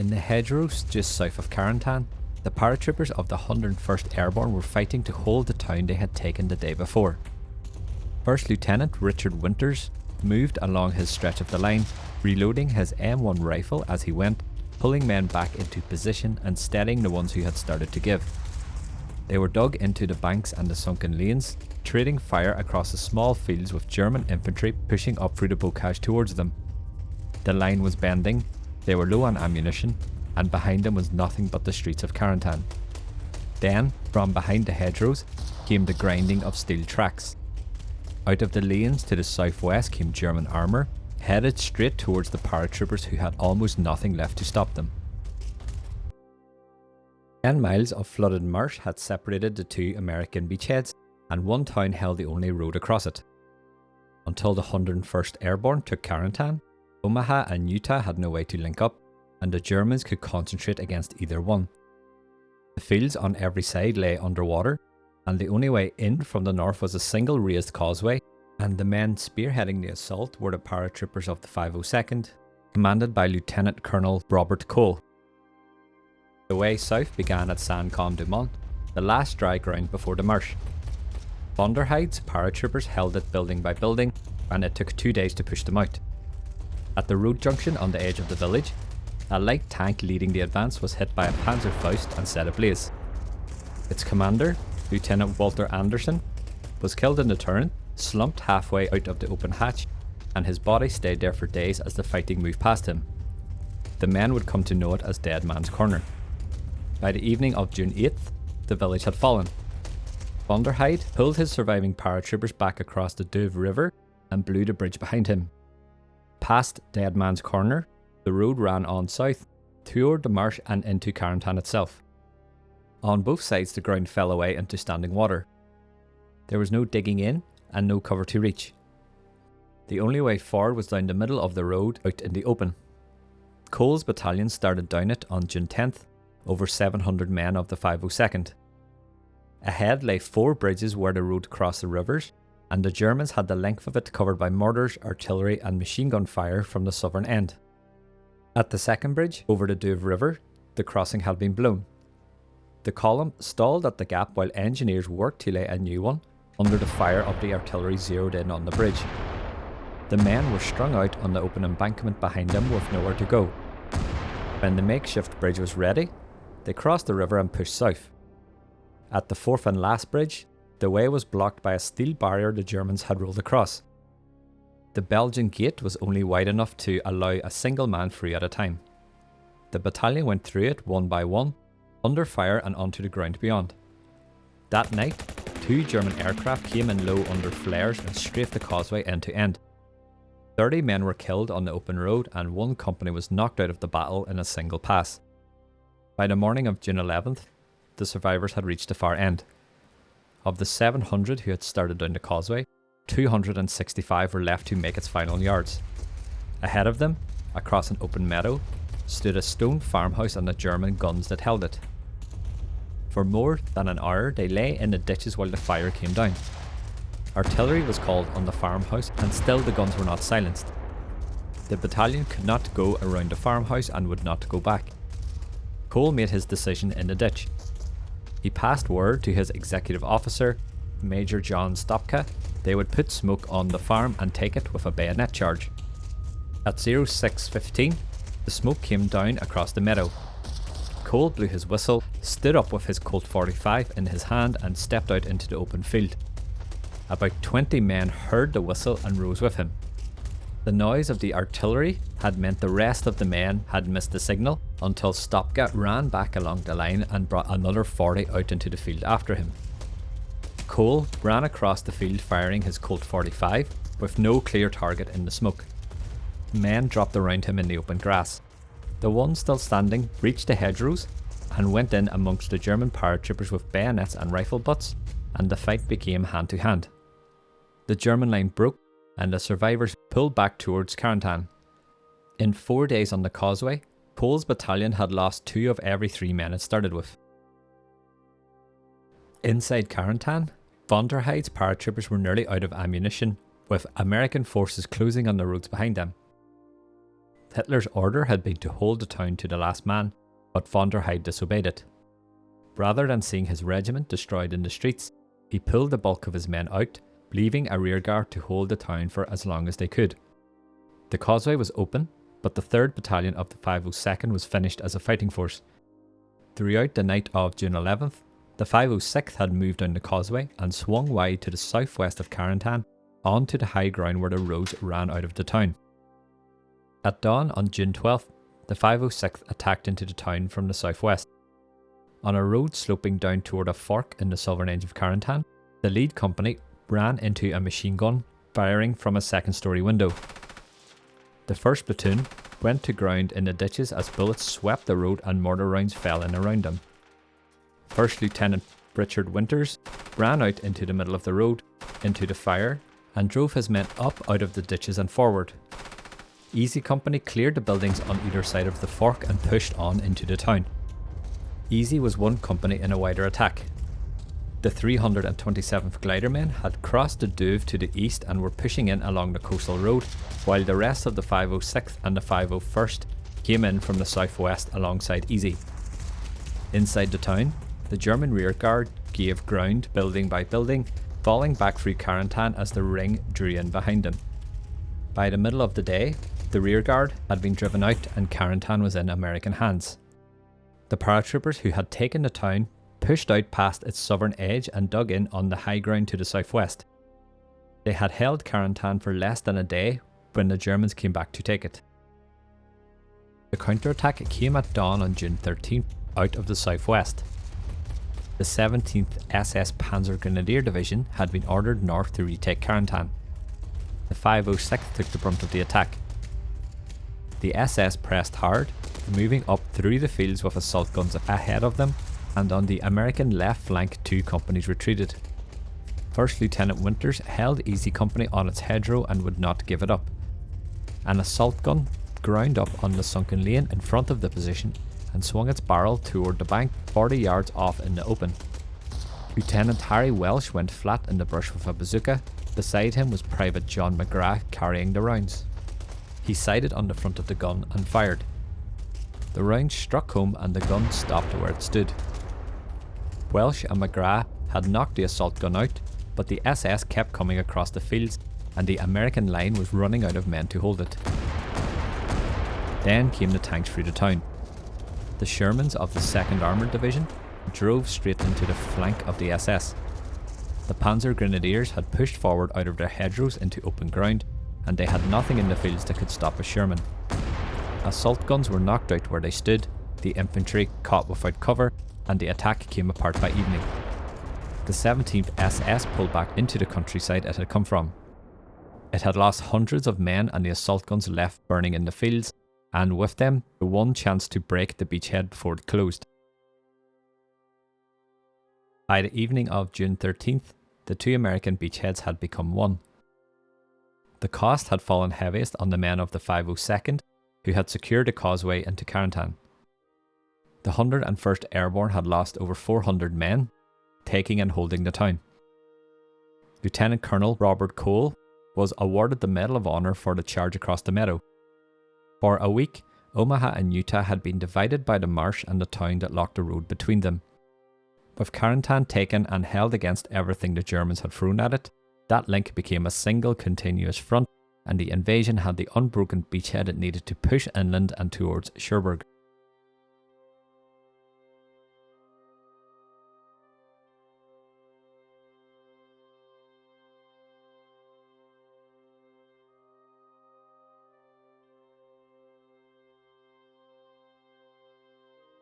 In the hedgerows just south of Carentan, the paratroopers of the 101st Airborne were fighting to hold the town they had taken the day before. First Lieutenant Richard Winters moved along his stretch of the line, reloading his M1 rifle as he went, pulling men back into position and steadying the ones who had started to give. They were dug into the banks and the sunken lanes, trading fire across the small fields with German infantry pushing up through the bocage towards them. The line was bending, they were low on ammunition, and behind them was nothing but the streets of Carentan. Then, from behind the hedgerows, came the grinding of steel tracks. Out of the lanes to the southwest came German armour, headed straight towards the paratroopers who had almost nothing left to stop them. 10 miles of flooded marsh had separated the two American beachheads, and one town held the only road across it. Until the 101st Airborne took Carentan, Omaha and Utah had no way to link up, and the Germans could concentrate against either one. The fields on every side lay underwater, and the only way in from the north was a single raised causeway, and the men spearheading the assault were the paratroopers of the 502nd, commanded by Lieutenant Colonel Robert Cole. The way south began at Saint-Côme-du-Mont, the last dry ground before the marsh. Von der Heide's paratroopers held it building by building, and it took 2 days to push them out. At the road junction on the edge of the village, a light tank leading the advance was hit by a Panzerfaust and set ablaze. Its commander, Lieutenant Walter Anderson, was killed in the turn, slumped halfway out of the open hatch, and his body stayed there for days as the fighting moved past him. The men would come to know it as Dead Man's Corner. By the evening of June 8th, the village had fallen. Von der Heide pulled his surviving paratroopers back across the Douve River and blew the bridge behind him. Past Dead Man's Corner, the road ran on south, toward the marsh and into Carentan itself. On both sides the ground fell away into standing water. There was no digging in and no cover to reach. The only way forward was down the middle of the road out in the open. Cole's battalion started down it on June 10th, over 700 men of the 502nd. Ahead lay 4 bridges where the road crossed the rivers, and the Germans had the length of it covered by mortars, artillery and machine gun fire from the southern end. At the second bridge, over the Douve River, the crossing had been blown. The column stalled at the gap while engineers worked to lay a new one, under the fire of the artillery zeroed in on the bridge. The men were strung out on the open embankment behind them with nowhere to go. When the makeshift bridge was ready, they crossed the river and pushed south. At the fourth and last bridge, the way was blocked by a steel barrier the Germans had rolled across. The Belgian gate was only wide enough to allow a single man through at a time. The battalion went through it one by one, under fire and onto the ground beyond. That night, 2 German aircraft came in low under flares and strafed the causeway end to end. 30 men were killed on the open road and 1 company was knocked out of the battle in a single pass. By the morning of June 11th, the survivors had reached the far end. Of the 700 who had started down the causeway, 265 were left to make its final yards. Ahead of them, across an open meadow, stood a stone farmhouse and the German guns that held it. For more than an hour they lay in the ditches while the fire came down. Artillery was called on the farmhouse and still the guns were not silenced. The battalion could not go around the farmhouse and would not go back. Cole made his decision in the ditch. He passed word to his executive officer, Major John Stopka, they would put smoke on the farm and take it with a bayonet charge. At 06:15, the smoke came down across the meadow. Cole blew his whistle, stood up with his Colt 45 in his hand and stepped out into the open field. About 20 men heard the whistle and rose with him. The noise of the artillery had meant the rest of the men had missed the signal until Stopka ran back along the line and brought another 40 out into the field after him. Cole ran across the field firing his Colt 45 with no clear target in the smoke. Men dropped around him in the open grass. The one still standing reached the hedgerows and went in amongst the German paratroopers with bayonets and rifle butts, and the fight became hand to hand. The German line broke and the survivors pulled back towards Carentan. In 4 days on the causeway, Cole's battalion had lost 2 of every 3 men it started with. Inside Carentan, Von der Heide's paratroopers were nearly out of ammunition, with American forces closing on the roads behind them. Hitler's order had been to hold the town to the last man, but von der Heide disobeyed it. Rather than seeing his regiment destroyed in the streets, he pulled the bulk of his men out, leaving a rearguard to hold the town for as long as they could. The Causeway was open, but the 3rd Battalion of the 502nd was finished as a fighting force. Throughout the night of June 11th, the 506th had moved down the Causeway and swung wide to the southwest of Carentan, onto the high ground where the roads ran out of the town. At dawn on June 12th, the 506th attacked into the town from the southwest. On a road sloping down toward a fork in the southern edge of Carentan, the lead company ran into a machine gun firing from a second-story window. The 1st platoon went to ground in the ditches as bullets swept the road and mortar rounds fell in around them. 1st Lieutenant Richard Winters ran out into the middle of the road, into the fire, and drove his men up out of the ditches and forward. Easy Company cleared the buildings on either side of the fork and pushed on into the town. Easy was one company in a wider attack. The 327th Glidermen had crossed the Douve to the east and were pushing in along the coastal road, while the rest of the 506th and the 501st came in from the southwest alongside Easy. Inside the town, the German rearguard gave ground building by building, falling back through Carentan as the ring drew in behind them. By the middle of the day, the rearguard had been driven out and Carentan was in American hands. The paratroopers who had taken the town pushed out past its southern edge and dug in on the high ground to the southwest. They had held Carentan for less than a day when the Germans came back to take it. The counterattack came at dawn on June 13th out of the southwest. The 17th SS Panzer Grenadier Division had been ordered north to retake Carentan. The 506th took the brunt of the attack. The SS pressed hard, moving up through the fields with assault guns ahead of them, and on the American left flank 2 companies retreated. 1st Lieutenant Winters held Easy Company on its hedgerow and would not give it up. An assault gun ground up on the sunken lane in front of the position and swung its barrel toward the bank 40 yards off in the open. Lieutenant Harry Welsh went flat in the brush with a bazooka. Beside him was Private John McGrath carrying the rounds. He sighted on the front of the gun and fired. The round struck home and the gun stopped where it stood. Welsh and McGrath had knocked the assault gun out, but the SS kept coming across the fields and the American line was running out of men to hold it. Then came the tanks through the town. The Shermans of the 2nd Armoured Division drove straight into the flank of the SS. The Panzer Grenadiers had pushed forward out of their hedgerows into open ground, and they had nothing in the fields that could stop a Sherman. Assault guns were knocked out where they stood, the infantry caught without cover, and the attack came apart by evening. The 17th SS pulled back into the countryside it had come from. It had lost hundreds of men and the assault guns left burning in the fields, and with them the one chance to break the beachhead before it closed. By the evening of June 13th, the 2 American beachheads had become one. The cost had fallen heaviest on the men of the 502nd, who had secured the Causeway into Carentan. The 101st Airborne had lost over 400 men, taking and holding the town. Lieutenant Colonel Robert Cole was awarded the Medal of Honour for the charge across the meadow. For a week, Omaha and Utah had been divided by the marsh and the town that locked the road between them. With Carentan taken and held against everything the Germans had thrown at it, that link became a single continuous front, and the invasion had the unbroken beachhead it needed to push inland and towards Cherbourg.